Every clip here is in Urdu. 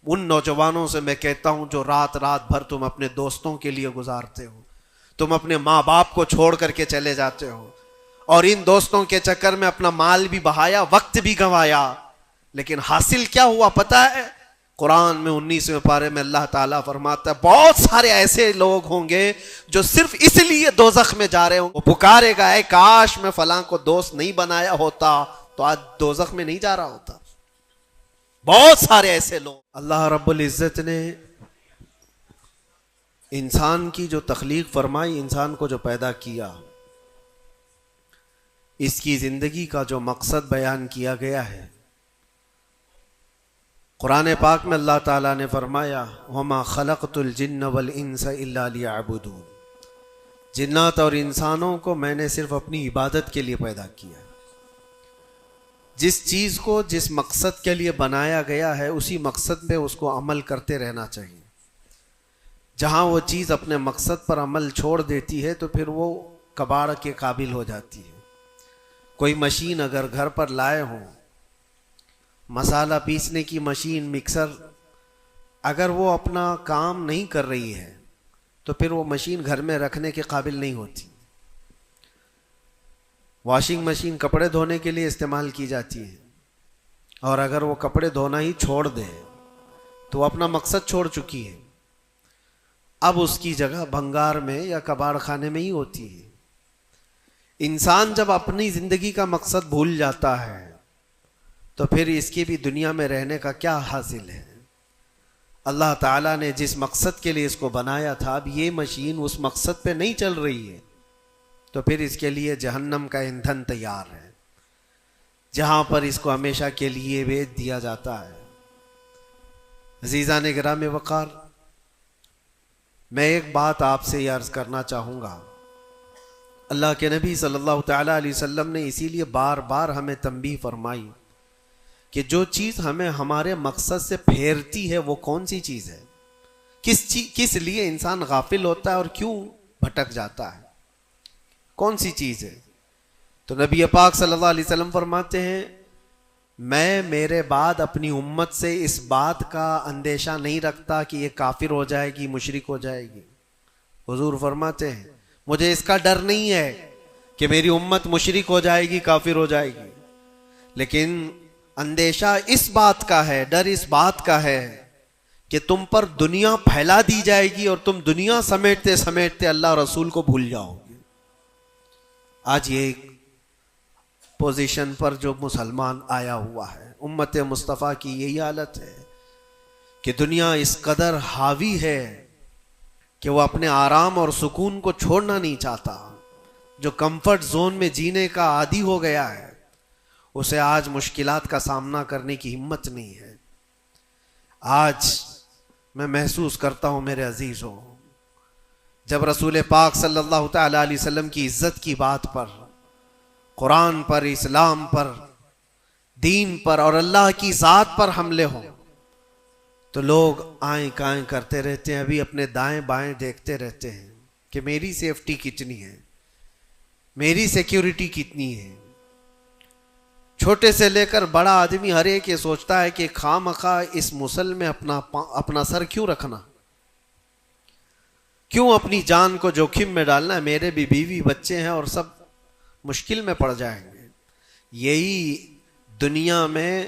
ان نوجوانوں سے میں کہتا ہوں جو رات رات بھر تم اپنے دوستوں کے لیے گزارتے ہو، تم اپنے ماں باپ کو چھوڑ کر کے چلے جاتے ہو، اور ان دوستوں کے چکر میں اپنا مال بھی بہایا، وقت بھی گنوایا، لیکن حاصل کیا ہوا پتہ ہے؟ قرآن میں 19ویں پارے میں اللہ تعالیٰ فرماتا ہے بہت سارے ایسے لوگ ہوں گے جو صرف اس لیے دوزخ میں جا رہے ہوں، وہ پکارے گا اے کاش میں فلاں کو دوست نہیں بنایا ہوتا تو آج دوزخ میں نہیں جا رہا ہوتا۔ بہت سارے ایسے لوگ۔ اللہ رب العزت نے انسان کی جو تخلیق فرمائی، انسان کو جو پیدا کیا، اس کی زندگی کا جو مقصد بیان کیا گیا ہے، قرآن پاک میں اللہ تعالیٰ نے فرمایا وَمَا خَلَقْتُ الْجِنَّ وَالْإِنسَ إِلَّا لِيَعْبُدُونَ، جنات اور انسانوں کو میں نے صرف اپنی عبادت کے لیے پیدا کیا ہے۔ جس چیز کو جس مقصد کے لیے بنایا گیا ہے اسی مقصد پہ اس کو عمل کرتے رہنا چاہیے۔ جہاں وہ چیز اپنے مقصد پر عمل چھوڑ دیتی ہے تو پھر وہ کباڑ کے قابل ہو جاتی ہے۔ کوئی مشین اگر گھر پر لائے ہوں، مسالہ پیسنے کی مشین، مکسر، اگر وہ اپنا کام نہیں کر رہی ہے تو پھر وہ مشین گھر میں رکھنے کے قابل نہیں ہوتی۔ واشنگ مشین کپڑے دھونے کے لیے استعمال کی جاتی ہے، اور اگر وہ کپڑے دھونا ہی چھوڑ دے تو وہ اپنا مقصد چھوڑ چکی ہے، اب اس کی جگہ بھنگار میں یا کباڑ خانے میں ہی ہوتی ہے۔ انسان جب اپنی زندگی کا مقصد بھول جاتا ہے تو پھر اس کی بھی دنیا میں رہنے کا کیا حاصل ہے؟ اللہ تعالیٰ نے جس مقصد کے لیے اس کو بنایا تھا، اب یہ مشین اس مقصد پہ نہیں چل رہی ہے تو پھر اس کے لیے جہنم کا ایندھن تیار ہے، جہاں پر اس کو ہمیشہ کے لیے بیچ دیا جاتا ہے۔ عزیزان گرامی وقار، میں ایک بات آپ سے عرض کرنا چاہوں گا۔ اللہ کے نبی صلی اللہ تعالیٰ علیہ وسلم نے اسی لیے بار بار ہمیں تنبیہ فرمائی کہ جو چیز ہمیں ہمارے مقصد سے پھیرتی ہے وہ کون سی چیز ہے، کس لیے انسان غافل ہوتا ہے اور کیوں بھٹک جاتا ہے، کون سی چیز ہے؟ تو نبی پاک صلی اللہ علیہ وسلم فرماتے ہیں میں میرے بعد اپنی امت سے اس بات کا اندیشہ نہیں رکھتا کہ یہ کافر ہو جائے گی، مشرک ہو جائے گی۔ حضور فرماتے ہیں مجھے اس کا ڈر نہیں ہے کہ میری امت مشرک ہو جائے گی، کافر ہو جائے گی، لیکن اندیشہ اس بات کا ہے، ڈر اس بات کا ہے کہ تم پر دنیا پھیلا دی جائے گی اور تم دنیا سمیٹتے سمیٹتے اللہ رسول کو بھول جاؤ گے۔ آج یہ پوزیشن پر جو مسلمان آیا ہوا ہے، امت مصطفیٰ کی یہی حالت ہے کہ دنیا اس قدر حاوی ہے کہ وہ اپنے آرام اور سکون کو چھوڑنا نہیں چاہتا۔ جو کمفرٹ زون میں جینے کا عادی ہو گیا ہے اسے آج مشکلات کا سامنا کرنے کی ہمت نہیں ہے۔ آج میں محسوس کرتا ہوں میرے عزیزوں، جب رسول پاک صلی اللہ تعالی علیہ وسلم کی عزت کی بات پر، قرآن پر، اسلام پر، دین پر اور اللہ کی ذات پر حملے ہوں تو لوگ آئیں کائیں کرتے رہتے ہیں، ابھی اپنے دائیں بائیں دیکھتے رہتے ہیں کہ میری سیفٹی کتنی ہے، میری سیکیورٹی کتنی ہے۔ چھوٹے سے لے کر بڑا آدمی ہر ایک یہ سوچتا ہے کہ خواہ مخواہ اس مسل میں اپنا سر کیوں رکھنا، کیوں اپنی جان کو جوخم میں ڈالنا ہے، میرے بھی بیوی بچے ہیں اور سب مشکل میں پڑ جائیں گے۔ یہی دنیا میں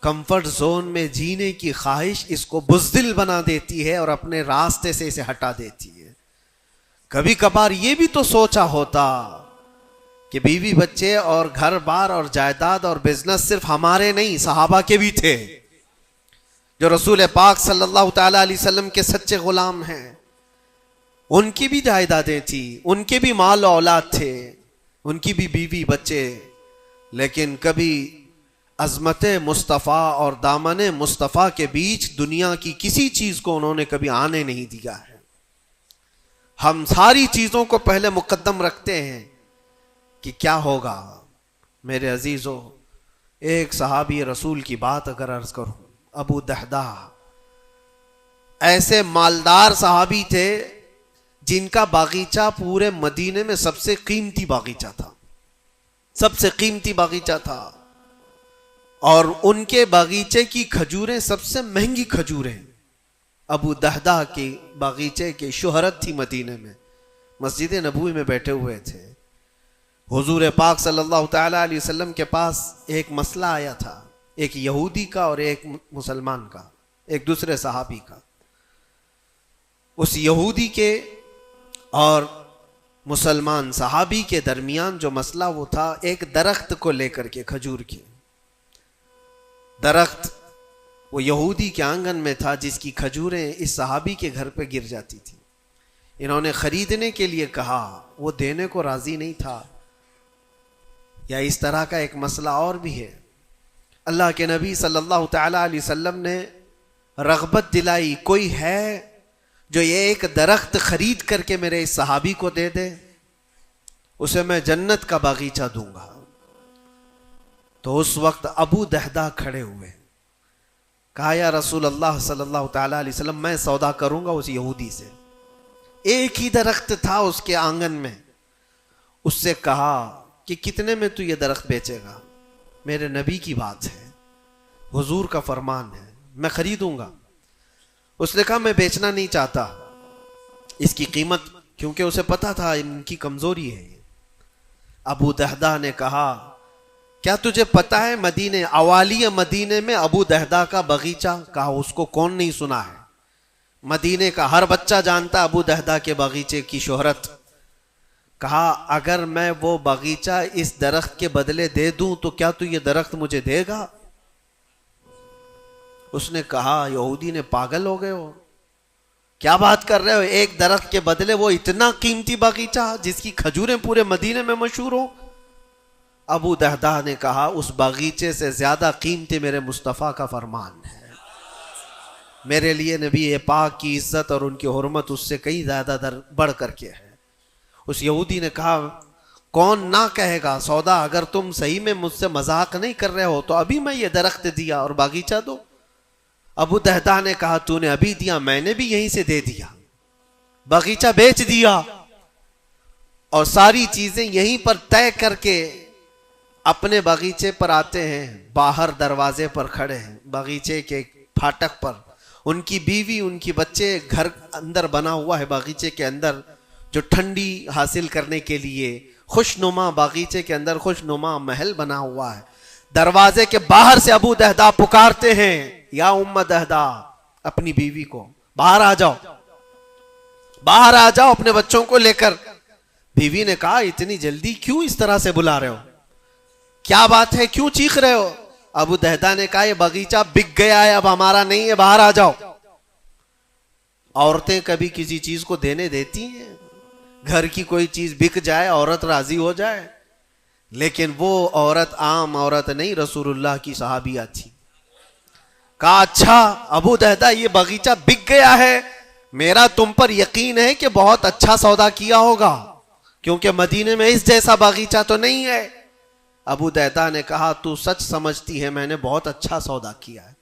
کمفرٹ زون میں جینے کی خواہش اس کو بزدل بنا دیتی ہے اور اپنے راستے سے اسے ہٹا دیتی ہے۔ کبھی کبھار یہ بھی تو سوچا ہوتا کہ بیوی بچے اور گھر بار اور جائیداد اور بزنس صرف ہمارے نہیں، صحابہ کے بھی تھے جو رسول پاک صلی اللہ تعالیٰ علیہ وسلم کے سچے غلام ہیں، ان کی بھی جائیدادیں تھیں، ان کے بھی مال و اولاد تھے، ان کی بھی بیوی بچے، لیکن کبھی عظمت مصطفیٰ اور دامن مصطفیٰ کے بیچ دنیا کی کسی چیز کو انہوں نے کبھی آنے نہیں دیا ہے۔ ہم ساری چیزوں کو پہلے مقدم رکھتے ہیں کہ کیا ہوگا۔ میرے عزیزو، ایک صحابی رسول کی بات اگر عرض کروں، ابو دحدہ، ایسے مالدار صحابی تھے جن کا باغیچہ پورے مدینے میں سب سے قیمتی باغیچہ تھا، سب سے قیمتی باغیچہ تھا۔ اور ان کے باغیچے کی کھجوریں سب سے مہنگی کھجوریں ابو دہدہ کے باغیچے کی شہرت تھی مدینے میں. مسجد نبوی میں بیٹھے ہوئے تھے. حضور پاک صلی اللہ تعالی علیہ وسلم کے پاس ایک مسئلہ آیا تھا, ایک یہودی کا اور ایک مسلمان کا, ایک دوسرے صحابی کا. اس یہودی کے اور مسلمان صحابی کے درمیان جو مسئلہ وہ تھا ایک درخت کو لے کر کے, کھجور کے درخت وہ یہودی کے آنگن میں تھا جس کی کھجوریں اس صحابی کے گھر پہ گر جاتی تھی. انہوں نے خریدنے کے لیے کہا, وہ دینے کو راضی نہیں تھا. یا اس طرح کا ایک مسئلہ اور بھی ہے. اللہ کے نبی صلی اللہ تعالی علیہ وسلم نے رغبت دلائی, کوئی ہے جو یہ ایک درخت خرید کر کے میرے اس صحابی کو دے دے, اسے میں جنت کا باغیچہ دوں گا. تو اس وقت ابو دہدہ کھڑے ہوئے, کہا یا رسول اللہ صلی اللہ تعالی علیہ وسلم, میں سودا کروں گا اس یہودی سے. ایک ہی درخت تھا اس کے آنگن میں. اس سے کہا کہ کتنے میں تو یہ درخت بیچے گا؟ میرے نبی کی بات ہے, حضور کا فرمان ہے, میں خریدوں گا. اس نے کہا میں بیچنا نہیں چاہتا, اس کی قیمت, کیونکہ اسے پتا تھا ان کی کمزوری ہے. ابو دہدہ نے کہا کیا تجھے پتا ہے مدینے, اوالی مدینے میں ابو دہدہ کا باغیچہ؟ کہا اس کو کون نہیں سنا ہے, مدینے کا ہر بچہ جانتا ابو دہدہ کے باغیچے کی شہرت. کہا اگر میں وہ باغیچہ اس درخت کے بدلے دے دوں تو کیا تو یہ درخت مجھے دے گا؟ اس نے کہا یہودی نے, پاگل ہو گئے ہو, کیا بات کر رہے ہو, ایک درخت کے بدلے وہ اتنا قیمتی باغیچہ جس کی کھجوریں پورے مدینے میں مشہور ہوں. ابو دہدہ نے کہا اس باغیچے سے زیادہ قیمتی میرے مصطفیٰ کا فرمان ہے, میرے لیے نبی پاک کی عزت اور ان کی حرمت اس سے کئی زیادہ بڑھ کر کے ہے. اس یہودی نے کہا کون نہ کہے گا سودا, اگر تم صحیح میں مجھ سے مذاق نہیں کر رہے ہو تو ابھی میں یہ درخت دیا اور باغیچہ دو. ابو دہدہ نے کہا تو نے ابھی دیا, میں نے بھی یہیں سے دے دیا, باغیچہ بیچ دیا اور ساری چیزیں یہیں پر طے کر کے اپنے باغیچے پر آتے ہیں. باہر دروازے پر کھڑے ہیں, باغیچے کے پھاٹک پر, ان کی بیوی ان کی بچے, گھر اندر بنا ہوا ہے باغیچے کے اندر جو ٹھنڈی حاصل کرنے کے لیے خوش نما, باغیچے کے اندر خوش نما محل بنا ہوا ہے. دروازے کے باہر سے ابو دہدہ پکارتے ہیں یا ام دہدہ, اپنی بیوی کو, باہر آ جاؤ, باہر آ جاؤ اپنے بچوں کو لے کر. بیوی نے کہا اتنی جلدی کیوں اس طرح سے بلا رہے ہو, کیا بات ہے, کیوں چیخ رہے ہو؟ ابو دہدہ نے کہا یہ باغیچہ بک گیا ہے, اب ہمارا نہیں ہے, باہر آ جاؤ. عورتیں کبھی کسی چیز کو دینے دیتی ہیں, گھر کی کوئی چیز بک جائے عورت راضی ہو جائے, لیکن وہ عورت عام عورت نہیں, رسول اللہ کی صحابیہ تھی. کہا اچھا ابو دہدہ یہ باغیچہ بک گیا ہے, میرا تم پر یقین ہے کہ بہت اچھا سودا کیا ہوگا, کیونکہ مدینے میں اس جیسا باغیچہ تو نہیں ہے. ابو دہدہ نے کہا تو سچ سمجھتی ہے میں نے بہت اچھا سودا کیا ہے.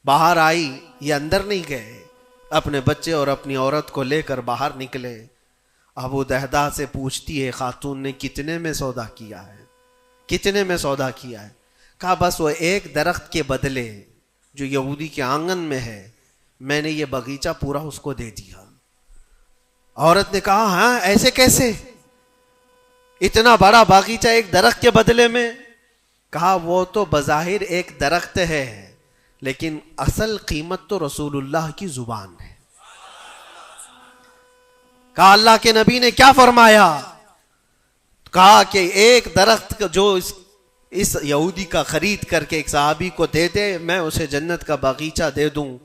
باہر آئی, یہ اندر نہیں گئے, اپنے بچے اور اپنی عورت کو لے کر باہر نکلے. ابو دہدہ سے پوچھتی ہے خاتون نے کتنے میں سودا کیا ہے, کتنے میں سودا کیا ہے؟ کہا بس وہ ایک درخت کے بدلے جو یہودی کے آنگن میں ہے میں نے یہ باغیچہ پورا اس کو دے دیا. عورت نے کہا ہاں ایسے کیسے, اتنا بڑا باغیچہ ایک درخت کے بدلے میں؟ کہا وہ تو بظاہر ایک درخت ہے لیکن اصل قیمت تو رسول اللہ کی زبان ہے. کہا اللہ کے نبی نے کیا فرمایا؟ کہا کہ ایک درخت جو اس یہودی کا خرید کر کے ایک صحابی کو دے دے میں اسے جنت کا باغیچہ دے دوں.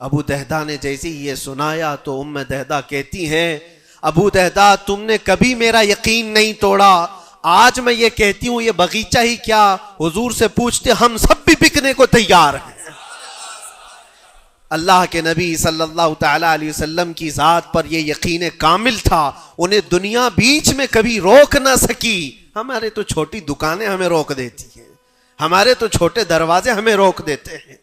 ابو دہدہ نے جیسے یہ سنایا تو ام دہدہ کہتی ہیں ابو دہدہ تم نے کبھی میرا یقین نہیں توڑا, آج میں یہ کہتی ہوں یہ باغیچہ ہی کیا حضور سے پوچھتے ہم سب بھی بکنے کو تیار ہیں. اللہ کے نبی صلی اللہ تعالی علیہ وسلم کی ذات پر یہ یقین کامل تھا, انہیں دنیا بیچ میں کبھی روک نہ سکی. ہمارے تو چھوٹی دکانیں ہمیں روک دیتی ہیں, ہمارے تو چھوٹے دروازے ہمیں روک دیتے ہیں.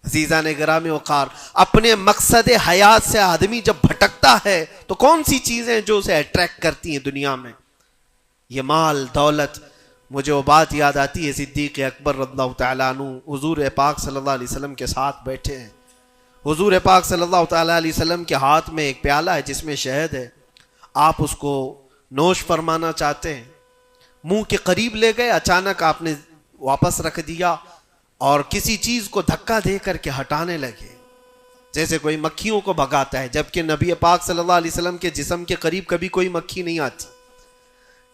عزیزان گرامی وقار, اپنے مقصد حیات سے آدمی جب بھٹکتا ہے تو کون سی چیزیں جو اسے اٹریکٹ کرتی ہیں دنیا میں؟ یہ مال دولت. مجھے وہ بات یاد آتی ہے، صدیق اکبر رضی اللہ تعالیٰ عنہ حضور پاک صلی اللہ علیہ وسلم کے ساتھ بیٹھے ہیں. حضور پاک صلی اللہ تعالیٰ علیہ وسلم کے ہاتھ میں ایک پیالہ ہے جس میں شہد ہے. آپ اس کو نوش فرمانا چاہتے ہیں، منہ کے قریب لے گئے، اچانک آپ نے واپس رکھ دیا اور کسی چیز کو دھکا دے کر کے ہٹانے لگے، جیسے کوئی مکھیوں کو بھگاتا ہے، جبکہ نبی پاک صلی اللہ علیہ وسلم کے جسم کے قریب کبھی کوئی مکھی نہیں آتی،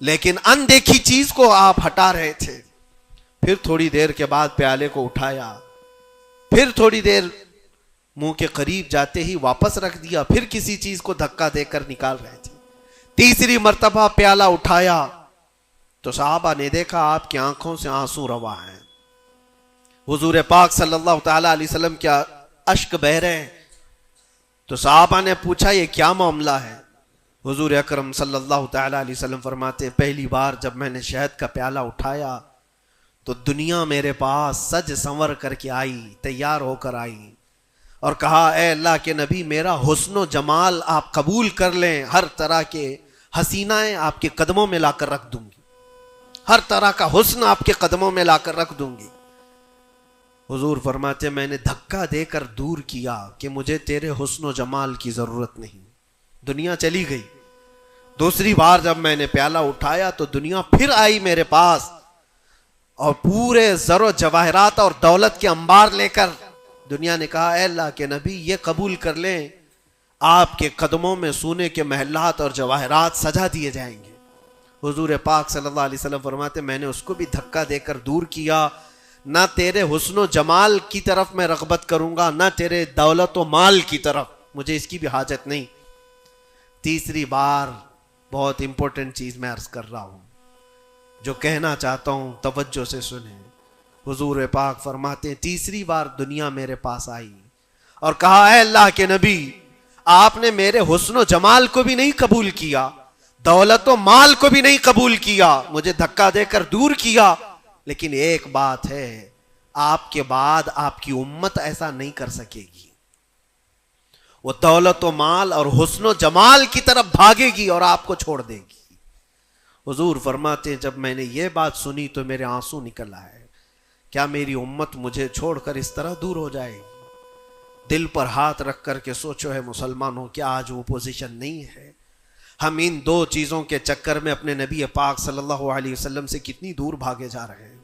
لیکن اندیکھی چیز کو آپ ہٹا رہے تھے. پھر تھوڑی دیر کے بعد پیالے کو اٹھایا، پھر تھوڑی دیر منہ کے قریب جاتے ہی واپس رکھ دیا، پھر کسی چیز کو دھکا دے کر نکال رہے تھے. تیسری مرتبہ پیالہ اٹھایا تو صحابہ نے دیکھا آپ کی آنکھوں سے آنسو روا ہیں. حضور پاک صلی اللہ تعالیٰ علیہ وسلم کیا اشک بہ رہے ہیں. تو صحابہ نے پوچھا یہ کیا معاملہ ہے؟ حضور اکرم صلی اللہ تعالیٰ علیہ وسلم فرماتے پہلی بار جب میں نے شہد کا پیالہ اٹھایا تو دنیا میرے پاس سج سنور کر کے آئی، تیار ہو کر آئی اور کہا اے اللہ کے نبی میرا حسن و جمال آپ قبول کر لیں، ہر طرح کے حسینائیں آپ کے قدموں میں لا کر رکھ دوں گی، ہر طرح کا حسن آپ کے قدموں میں لا کر رکھ دوں گی. حضور فرماتے میں نے دھکا دے کر دور کیا کہ مجھے تیرے حسن و جمال کی ضرورت نہیں. دنیا چلی گئی. دوسری بار جب میں نے پیالہ اٹھایا تو دنیا پھر آئی میرے پاس اور پورے زر و جواہرات اور دولت کے انبار لے کر. دنیا نے کہا اے اللہ کے نبی یہ قبول کر لیں، آپ کے قدموں میں سونے کے محلات اور جواہرات سجا دیے جائیں گے. حضور پاک صلی اللہ علیہ وسلم فرماتے میں نے اس کو بھی دھکا دے کر دور کیا. نہ تیرے حسن و جمال کی طرف میں رغبت کروں گا، نہ تیرے دولت و مال کی طرف، مجھے اس کی بھی حاجت نہیں. تیسری بار بہت امپورٹنٹ چیز میں عرض کر رہا ہوں، جو کہنا چاہتا ہوں توجہ سے سنیں. حضور پاک فرماتے تیسری بار دنیا میرے پاس آئی اور کہا اے اللہ کے نبی آپ نے میرے حسن و جمال کو بھی نہیں قبول کیا، دولت و مال کو بھی نہیں قبول کیا، مجھے دھکا دے کر دور کیا، لیکن ایک بات ہے آپ کے بعد آپ کی امت ایسا نہیں کر سکے گی. وہ دولت و مال اور حسن و جمال کی طرف بھاگے گی اور آپ کو چھوڑ دے گی. حضور فرماتے جب میں نے یہ بات سنی تو میرے آنسو نکل آئے. کیا میری امت مجھے چھوڑ کر اس طرح دور ہو جائے گی؟ دل پر ہاتھ رکھ کر کے سوچو ہے مسلمانوں، کیا آج وہ پوزیشن نہیں ہے؟ ہم ان دو چیزوں کے چکر میں اپنے نبی پاک صلی اللہ علیہ وسلم سے کتنی دور بھاگے جا رہے ہیں.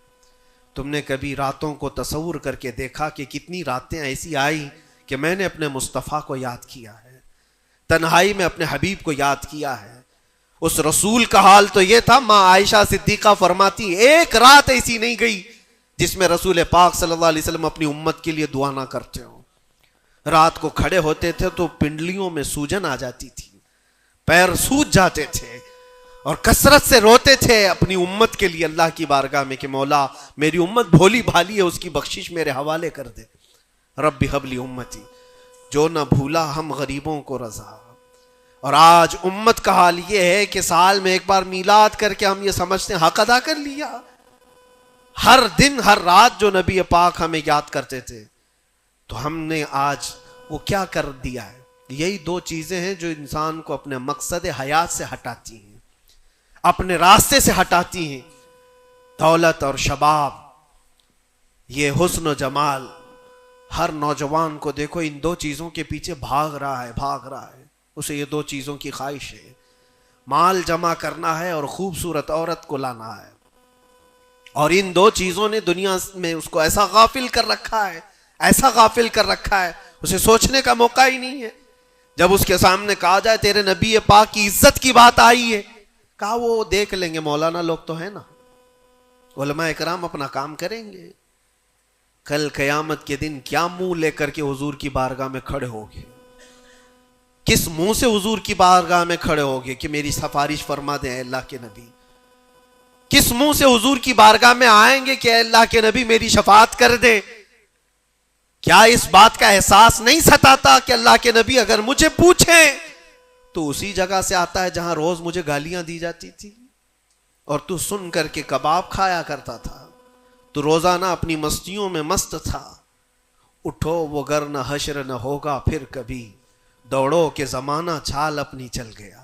تم نے کبھی راتوں کو تصور کر کے دیکھا کہ کتنی راتیں ایسی آئی کہ میں نے اپنے مصطفیٰ کو یاد کیا ہے، تنہائی میں اپنے حبیب کو یاد کیا ہے. اس رسول کا حال تو یہ تھا، ماں عائشہ صدیقہ فرماتی ایک رات ایسی نہیں گئی جس میں رسول پاک صلی اللہ علیہ وسلم اپنی امت کے لیے دعا نہ کرتے ہوں. رات کو کھڑے ہوتے تھے تو پنڈلیوں میں سوجن آ جاتی تھی، پیر سوج جاتے تھے اور کثرت سے روتے تھے اپنی امت کے لیے اللہ کی بارگاہ میں کہ مولا میری امت بھولی بھالی ہے، اس کی بخشش میرے حوالے کر دے. رب ہب لی امتی، جو نہ بھولا ہم غریبوں کو رضا. اور آج امت کا حال یہ ہے کہ سال میں ایک بار میلاد کر کے ہم یہ سمجھتے ہیں حق ادا کر لیا. ہر دن ہر رات جو نبی پاک ہمیں یاد کرتے تھے تو ہم نے آج وہ کیا کر دیا ہے؟ یہی دو چیزیں ہیں جو انسان کو اپنے مقصد حیات سے ہٹاتی ہیں، اپنے راستے سے ہٹاتی ہیں. دولت اور شباب، یہ حسن و جمال. ہر نوجوان کو دیکھو ان دو چیزوں کے پیچھے بھاگ رہا ہے. اسے یہ دو چیزوں کی خواہش ہے، مال جمع کرنا ہے اور خوبصورت عورت کو لانا ہے. اور ان دو چیزوں نے دنیا میں اس کو ایسا غافل کر رکھا ہے، اسے سوچنے کا موقع ہی نہیں ہے. جب اس کے سامنے کہا جائے تیرے نبی پاک کی عزت کی بات آئی ہے، کہا وہ دیکھ لیں گے، مولانا لوگ تو ہیں نا، علماء اکرام اپنا کام کریں گے. کل قیامت کے دن کیا منہ لے کر کے حضور کی بارگاہ میں کھڑے ہوگے؟ کس منہ سے حضور کی بارگاہ میں کھڑے ہوگے کہ میری سفارش فرما دیں اے اللہ کے نبی؟ کس منہ سے حضور کی بارگاہ میں آئیں گے کہ اے اللہ کے نبی میری شفاعت کر دیں؟ کیا اس بات کا احساس نہیں ستاتا کہ اللہ کے نبی اگر مجھے پوچھیں تو اسی جگہ سے آتا ہے جہاں روز مجھے گالیاں دی جاتی تھی اور تو سن کر کے کباب کھایا کرتا تھا، تو روزانہ اپنی مستیوں میں مست تھا. اٹھو وہ گر نہ حشر نہ ہوگا پھر کبھی، دوڑو کہ زمانہ چھال اپنی چل گیا.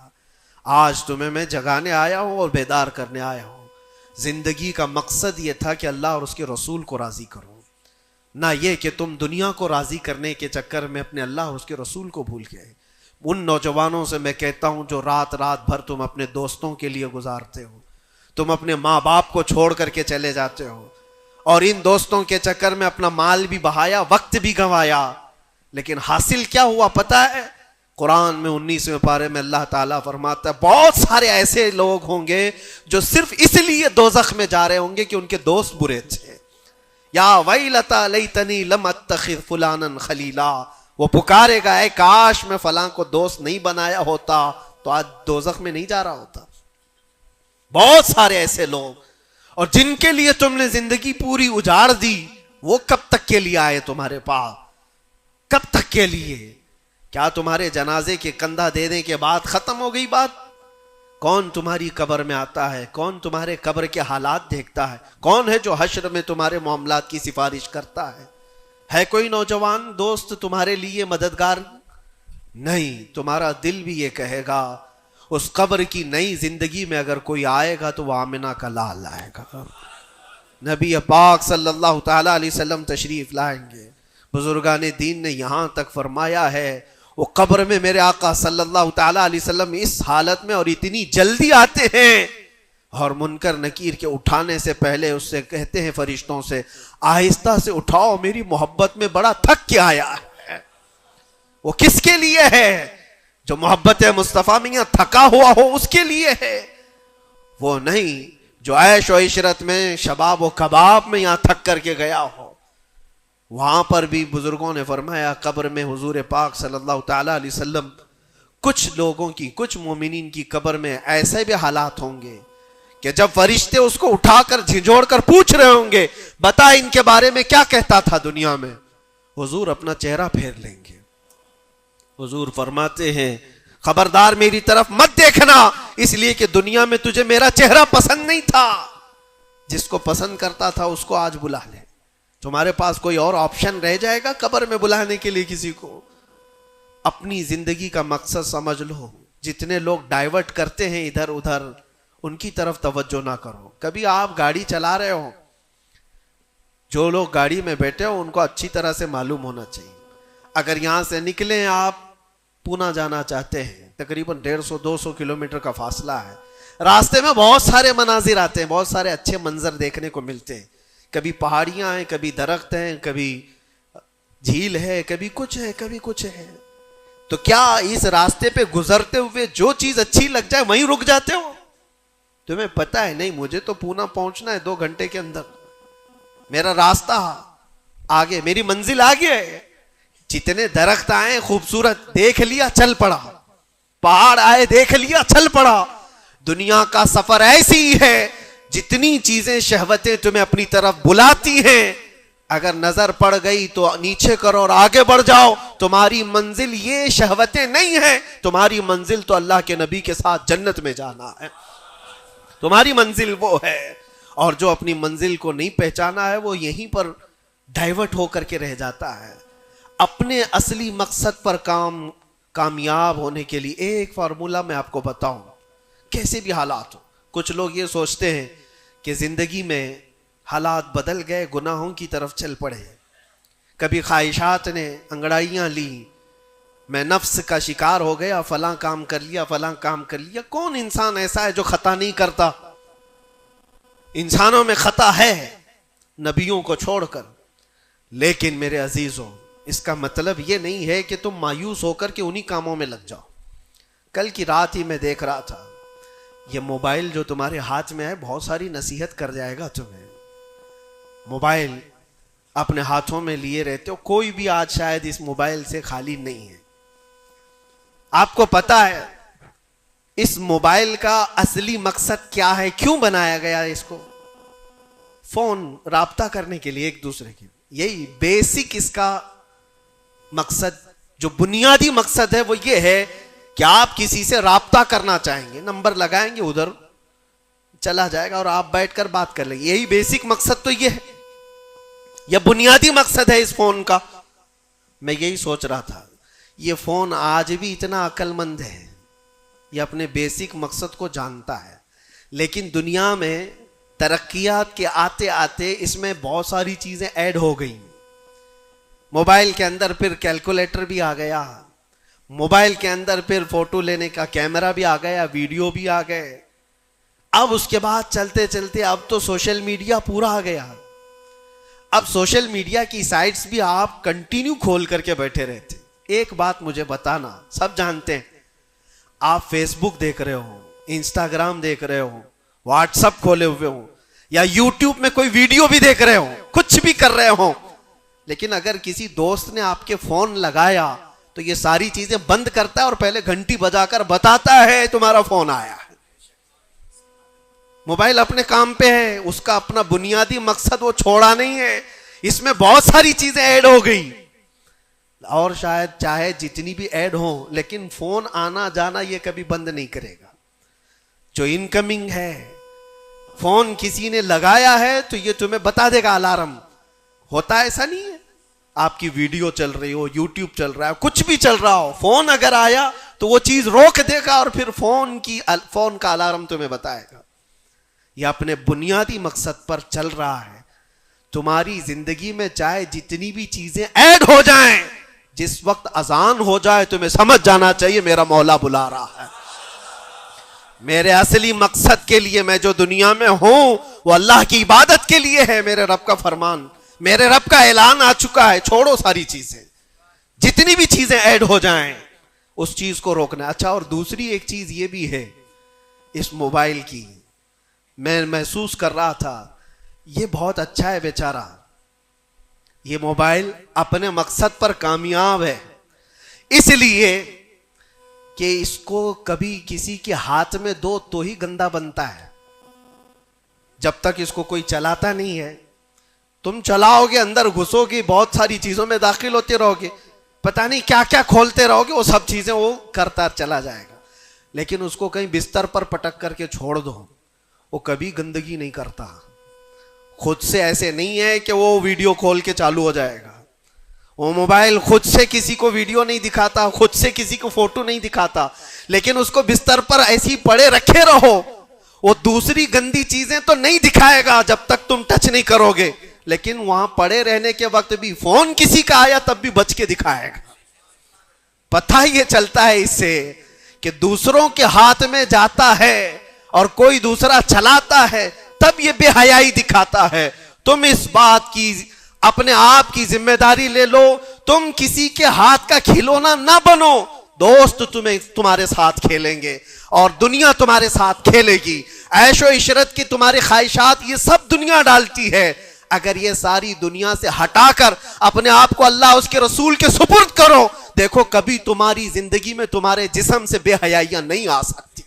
آج تمہیں میں جگانے آیا ہوں اور بیدار کرنے آیا ہوں. زندگی کا مقصد یہ تھا کہ اللہ اور اس کے رسول کو راضی کرو، نہ یہ کہ تم دنیا کو راضی کرنے کے چکر میں اپنے اللہ اور اس کے رسول کو بھول گئے۔ ان نوجوانوں سے میں کہتا ہوں جو رات رات بھر تم اپنے دوستوں کے لیے گزارتے ہو، تم اپنے ماں باپ کو چھوڑ کر کے چلے جاتے ہو، اور ان دوستوں کے چکر میں اپنا مال بھی بہایا، وقت بھی گنوایا، لیکن حاصل کیا ہوا پتہ ہے؟ قرآن میں 19ویں پارے میں اللہ تعالیٰ فرماتا ہے بہت سارے ایسے لوگ ہوں گے جو صرف اس لیے دوزخ میں جا رہے ہوں گے کہ ان کے دوست برے تھے۔ یا ویلتا لیتنی لم اتخذ فلانا خلیلا، وہ پکارے گا اے کاش میں فلاں کو دوست نہیں بنایا ہوتا تو آج دوزخ میں نہیں جا رہا ہوتا۔ بہت سارے ایسے لوگ، اور جن کے لیے تم نے زندگی پوری اجاڑ دی، وہ کب تک کے لیے آئے تمہارے پاس؟ کب تک کے لیے؟ کیا تمہارے جنازے کے کندھا دینے کے بعد ختم ہو گئی بات؟ کون تمہاری قبر میں آتا ہے؟ کون تمہارے قبر کے حالات دیکھتا ہے؟ کون ہے جو حشر میں تمہارے معاملات کی سفارش کرتا ہے؟ ہے کوئی نوجوان دوست تمہارے لیے مددگار؟ نہیں۔ تمہارا دل بھی یہ کہے گا اس قبر کی نئی زندگی میں اگر کوئی آئے گا تو وہ آمنہ کا لال آئے گا۔ نبی پاک صلی اللہ تعالیٰ علیہ وسلم تشریف لائیں گے۔ بزرگان دین نے یہاں تک فرمایا ہے وہ قبر میں میرے آقا صلی اللہ تعالیٰ علیہ وسلم اس حالت میں اور اتنی جلدی آتے ہیں، اور منکر نکیر کے اٹھانے سے پہلے اس سے کہتے ہیں فرشتوں سے آہستہ سے اٹھاؤ، میری محبت میں بڑا تھک کے آیا ہے۔ وہ کس کے لیے ہے؟ جو محبت مصطفیٰ میں تھکا ہوا ہو اس کے لیے ہے، وہ نہیں جو عیش و عشرت میں شباب و کباب میں یہاں تھک کر کے گیا ہو۔ وہاں پر بھی بزرگوں نے فرمایا قبر میں حضور پاک صلی اللہ تعالیٰ علیہ وسلم کچھ لوگوں کی، کچھ مومنین کی قبر میں ایسے بھی حالات ہوں گے کہ جب فرشتے اس کو اٹھا کر جھنجھوڑ کر پوچھ رہے ہوں گے بتا ان کے بارے میں کیا کہتا تھا دنیا میں، حضور اپنا چہرہ پھیر لیں گے۔ حضور فرماتے ہیں خبردار میری طرف مت دیکھنا، اس لیے کہ دنیا میں تجھے میرا چہرہ پسند نہیں تھا، جس کو پسند کرتا تھا اس کو آج بلا لے۔ تمہارے پاس کوئی اور آپشن رہ جائے گا قبر میں بلانے کے لیے کسی کو؟ اپنی زندگی کا مقصد سمجھ لو۔ جتنے لوگ ڈائیورٹ کرتے ہیں ادھر ادھر، ان کی طرف توجہ نہ کرو۔ کبھی آپ گاڑی چلا رہے ہو، جو لوگ گاڑی میں بیٹھے ہو ان کو اچھی طرح سے معلوم ہونا چاہیے، اگر یہاں سے نکلیں آپ پونا جانا چاہتے ہیں، تقریباً 150-200 کلومیٹر کا فاصلہ ہے، راستے میں بہت سارے مناظر آتے ہیں، بہت سارے اچھے منظر دیکھنے کو ملتے ہیں، کبھی پہاڑیاں ہیں، کبھی درخت ہیں، کبھی جھیل ہے، کبھی کچھ ہے، کبھی کچھ ہے۔ تو کیا اس راستے پہ گزرتے ہوئے جو چیز اچھی لگ جائے وہیں رک جاتے ہو؟ تمہیں پتا ہے نہیں مجھے تو پونا پہنچنا ہے 2 گھنٹے کے اندر، میرا راستہ آگے، میری منزل آگے ہے۔ جتنے درخت آئے خوبصورت دیکھ لیا چل پڑا، پہاڑ آئے دیکھ لیا چل پڑا۔ دنیا کا سفر ایسی ہے جتنی چیزیں شہوتیں تمہیں اپنی طرف بلاتی ہیں، اگر نظر پڑ گئی تو نیچے کرو اور آگے بڑھ جاؤ۔ تمہاری منزل یہ شہوتیں نہیں ہیں، تمہاری منزل تو اللہ کے نبی کے ساتھ جنت میں جانا ہے، تمہاری منزل وہ ہے۔ اور جو اپنی منزل کو نہیں پہچانا ہے وہ یہیں پر ڈائیورٹ ہو کر کے رہ جاتا ہے۔ اپنے اصلی مقصد پر کامیاب ہونے کے لیے ایک فارمولہ میں آپ کو بتاؤں، کیسے بھی حالات ہو۔ کچھ لوگ یہ سوچتے ہیں کہ زندگی میں حالات بدل گئے، گناہوں کی طرف چل پڑے، کبھی خواہشات نے انگڑائیاں لی، میں نفس کا شکار ہو گیا، فلاں کام کر لیا، فلاں کام کر لیا۔ کون انسان ایسا ہے جو خطا نہیں کرتا؟ انسانوں میں خطا ہے، نبیوں کو چھوڑ کر، لیکن میرے عزیزوں اس کا مطلب یہ نہیں ہے کہ تم مایوس ہو کر کے انہی کاموں میں لگ جاؤ۔ کل کی رات ہی میں دیکھ رہا تھا، یہ موبائل جو تمہارے ہاتھ میں ہے بہت ساری نصیحت کر جائے گا تمہیں۔ موبائل اپنے ہاتھوں میں لیے رہتے ہو، کوئی بھی آج شاید اس موبائل سے خالی نہیں ہے۔ آپ کو پتا ہے اس موبائل کا اصلی مقصد کیا ہے؟ کیوں بنایا گیا اس کو؟ فون، رابطہ کرنے کے لیے ایک دوسرے کے، یہی بیسک اس کا مقصد، جو بنیادی مقصد ہے وہ یہ ہے کہ آپ کسی سے رابطہ کرنا چاہیں گے، نمبر لگائیں گے، ادھر چلا جائے گا اور آپ بیٹھ کر بات کر لیں گے۔ یہی بیسک مقصد تو یہ ہے، یہ بنیادی مقصد ہے اس فون کا۔ میں یہی سوچ رہا تھا یہ فون آج بھی اتنا عقل مند ہے، یہ اپنے بیسک مقصد کو جانتا ہے، لیکن دنیا میں ترقیات کے آتے آتے اس میں بہت ساری چیزیں ایڈ ہو گئیں. موبائل کے اندر پھر کیلکولیٹر بھی آ گیا, موبائل کے اندر پھر فوٹو لینے کا کیمرہ بھی آ گیا, ویڈیو بھی آ گئے. اب اس کے بعد چلتے چلتے اب تو سوشل میڈیا پورا آ گیا. اب سوشل میڈیا کی سائٹس بھی آپ کنٹینیو کھول کر کے بیٹھے رہتے. ایک بات مجھے بتانا, سب جانتے ہیں آپ فیس بک دیکھ رہے ہو, انسٹاگرام دیکھ رہے ہو, واٹس ایپ کھولے ہوئے ہو, یا یوٹیوب میں کوئی ویڈیو بھی دیکھ رہے ہو, کچھ بھی کر رہے ہو, لیکن اگر کسی دوست نے آپ کے فون لگایا تو یہ ساری چیزیں بند کرتا ہے اور پہلے گھنٹی بجا کر بتاتا ہے تمہارا فون آیا ہے. موبائل اپنے کام پہ ہے, اس کا اپنا بنیادی مقصد وہ چھوڑا نہیں ہے. اس میں بہت ساری چیزیں ایڈ ہو گئی, اور شاید چاہے جتنی بھی ایڈ ہوں, لیکن فون آنا جانا یہ کبھی بند نہیں کرے گا. جو انکمنگ ہے, فون کسی نے لگایا ہے تو یہ تمہیں بتا دے گا الارم. ہوتا ہے ایسا نہیں ہے, آپ کی ویڈیو چل رہی ہو, یوٹیوب چل رہا ہے, کچھ بھی چل رہا ہو, فون اگر آیا تو وہ چیز روک دے گا اور پھر فون کا الارم تمہیں بتائے گا. یہ اپنے بنیادی مقصد پر چل رہا ہے. تمہاری زندگی میں چاہے جتنی بھی چیزیں ایڈ ہو جائیں, جس وقت اذان ہو جائے تمہیں سمجھ جانا چاہیے میرا مولا بلا رہا ہے. میرے اصلی مقصد کے لیے میں جو دنیا میں ہوں وہ اللہ کی عبادت کے لیے ہے. میرے رب کا فرمان, میرے رب کا اعلان آ چکا ہے, چھوڑو ساری چیزیں. جتنی بھی چیزیں ایڈ ہو جائیں اس چیز کو روکنا. اچھا, اور دوسری ایک چیز یہ بھی ہے اس موبائل کی, میں محسوس کر رہا تھا یہ بہت اچھا ہے بیچارہ, یہ موبائل اپنے مقصد پر کامیاب ہے, اس لیے کہ اس کو کبھی کسی کے ہاتھ میں دو تو ہی گندا بنتا ہے. جب تک اس کو کوئی چلاتا نہیں ہے, تم چلاؤ گے, اندر گھسو گے, بہت ساری چیزوں میں داخل ہوتے رہو گے, پتہ نہیں کیا کیا کھولتے رہو گے, وہ سب چیزیں وہ کرتا چلا جائے گا. لیکن اس کو کہیں بستر پر پٹک کر کے چھوڑ دو, وہ کبھی گندگی نہیں کرتا. خود سے ایسے نہیں ہے کہ وہ ویڈیو کھول کے چالو ہو جائے گا. وہ موبائل خود سے کسی کو ویڈیو نہیں دکھاتا, خود سے کسی کو فوٹو نہیں دکھاتا, لیکن اس کو بستر پر ایسی پڑے رکھے رہو, وہ دوسری گندی چیزیں تو نہیں دکھائے گا جب تک تم ٹچ نہیں کرو گے, لیکن وہاں پڑے رہنے کے وقت بھی فون کسی کا آیا تب بھی بچ کے دکھائے گا. پتہ یہ چلتا ہے اس سے کہ دوسروں کے ہاتھ میں جاتا ہے اور کوئی دوسرا چلاتا ہے تب یہ بے حیائی دکھاتا ہے. تم اس بات کی اپنے آپ کی ذمہ داری لے لو, تم کسی کے ہاتھ کا کھلونا نہ بنو. دوست تمہارے ساتھ کھیلیں گے اور دنیا تمہارے ساتھ کھیلے گی. عیش و عشرت کی تمہاری خواہشات یہ سب دنیا ڈالتی ہے. اگر یہ ساری دنیا سے ہٹا کر اپنے آپ کو اللہ اس کے رسول کے سپرد کرو, دیکھو کبھی تمہاری زندگی میں تمہارے جسم سے بے حیائیاں نہیں آ سکتی,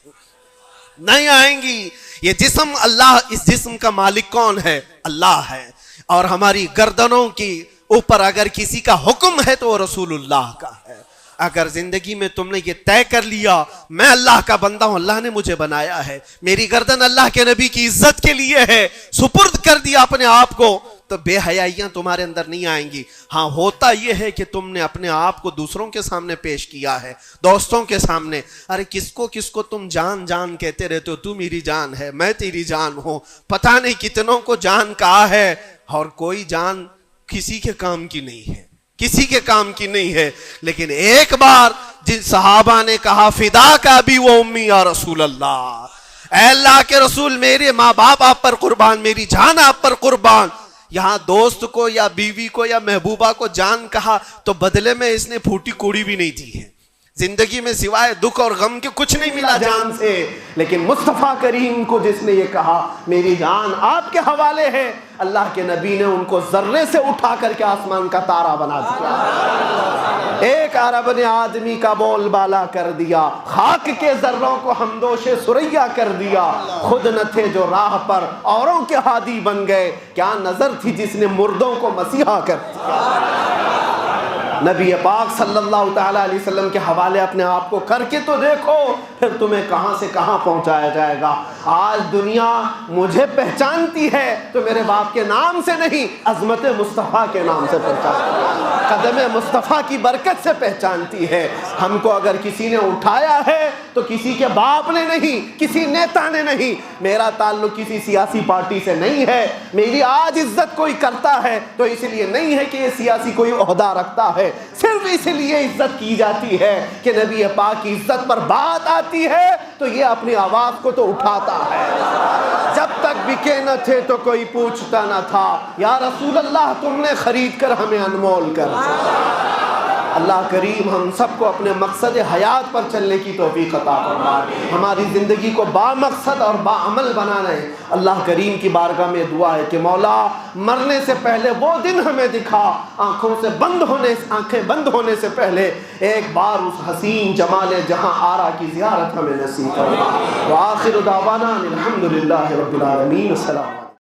نہیں آئیں گی. یہ جسم اللہ, اس جسم کا مالک کون ہے؟ اللہ ہے. اور ہماری گردنوں کی اوپر اگر کسی کا حکم ہے تو وہ رسول اللہ کا ہے. اگر زندگی میں تم نے یہ طے کر لیا میں اللہ کا بندہ ہوں, اللہ نے مجھے بنایا ہے, میری گردن اللہ کے نبی کی عزت کے لیے ہے, سپرد کر دیا اپنے آپ کو, تو بے حیائیاں تمہارے اندر نہیں آئیں گی. ہاں ہوتا یہ ہے کہ تم نے اپنے آپ کو دوسروں کے سامنے پیش کیا ہے, دوستوں کے سامنے. ارے کس کو تم جان جان کہتے رہتے ہو, تو میری جان ہے, میں تیری جان ہوں. پتہ نہیں کتنوں کو جان کہا ہے اور کوئی جان کسی کے کام کی نہیں ہے, کسی کے کام کی نہیں ہے. لیکن ایک بار جن صحابہ نے کہا فدا کا بھی وہ امی یا رسول اللہ, اے اللہ کے رسول میرے ماں باپ آپ پر قربان, میری جان آپ پر قربان. یہاں دوست کو یا بیوی کو یا محبوبہ کو جان کہا تو بدلے میں اس نے پھوٹی کوڑی بھی نہیں دی ہے. زندگی میں سوائے دکھ اور غم کے کچھ نہیں ملا جان سے. لیکن مصطفیٰ کریم کو جس نے یہ کہا میری جان آپ کے حوالے ہے, اللہ کے نبی نے ان کو ذرے سے اٹھا کر کے آسمان کا تارا بنا دیا, ایک عرب نے آدمی کا بول بالا کر دیا, خاک کے ذروں کو ہمدوش سریا کر دیا. خود نہ تھے جو راہ پر اوروں کے ہادی بن گئے, کیا نظر تھی جس نے مردوں کو مسیحا کر دیا. نبی پاک صلی اللہ تعالیٰ علیہ وسلم کے حوالے اپنے آپ کو کر کے تو دیکھو, پھر تمہیں کہاں سے کہاں پہنچایا جائے گا. آج دنیا مجھے پہچانتی ہے تو میرے باپ کے نام سے نہیں, عظمت مصطفیٰ کے نام سے پہچانتی ہے, قدم مصطفیٰ کی برکت سے پہچانتی ہے. ہم کو اگر کسی نے اٹھایا ہے تو کسی کے باپ نے نہیں، کسی نیتا نے نہیں، میرا تعلق کسی سیاسی پارٹی سے نہیں ہے۔ میری آج عزت کوئی کرتا ہے تو اس لیے نہیں ہے کہ یہ سیاسی کوئی عہدہ رکھتا ہے، صرف اس لیے عزت کی جاتی ہے کہ نبی پاک کی عزت پر بات آتی ہے تو یہ اپنی آواز کو تو اٹھاتا ہے۔ جب تک بکے نہ تھے تو کوئی پوچھتا نہ تھا، یا رسول اللہ تم نے خرید کر ہمیں انمول کر دیا۔ اللہ کریم ہم سب کو اپنے مقصد حیات پر چلنے کی توفیق عطا فرمائے، ہماری زندگی کو با مقصد اور با عمل بنانا ہے۔ اللہ کریم کی بارگاہ میں دعا ہے کہ مولا مرنے سے پہلے وہ دن ہمیں دکھا، آنکھیں بند ہونے سے پہلے ایک بار اس حسین جمال جہاں آرا کی زیارت ہمیں نصیب فرما۔ وآخر دعوانا الحمدللہ رب العالمین۔ السلام۔